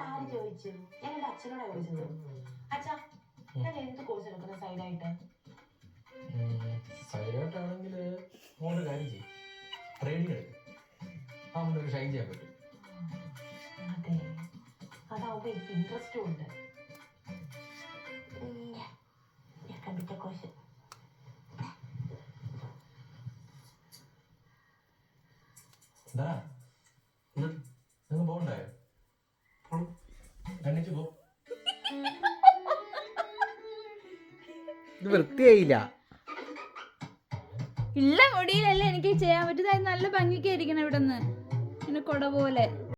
ആര് ചോദിച്ചു? ഞാൻ എന്റെ അച്ഛനോടാ ചോദിച്ചത്. അച്ഛാ, ഞാൻ എന്ത് കോഴ്സ് എടുക്കുന്ന സൈഡായിട്ട്? സൈഡായിട്ടാണെങ്കിൽ മോളൊരു കാര്യം ചെയ്യും, ട്രേഡിംഗ് എടുക്കും. ഒരു ഷൈൻ ചെയ്യാൻ പറ്റും. അതെ, അതാവുമ്പോ എനിക്ക് ഇൻട്രസ്റ്റും ഉണ്ട്. കോഴ്സ് എന്താ നിങ്ങൾ പോകണ്ടായോ? എണ്ണിച്ചു പോ. ഇത് വൃത്തിയായില്ല. ഇല്ല മുടിയിലല്ലേ എനിക്ക് ചെയ്യാൻ പറ്റുന്നത്. നല്ല ഭംഗിക്കായിരിക്കണം ഇവിടെ നിന്ന് ഇങ്ങനെ കൊട പോലെ.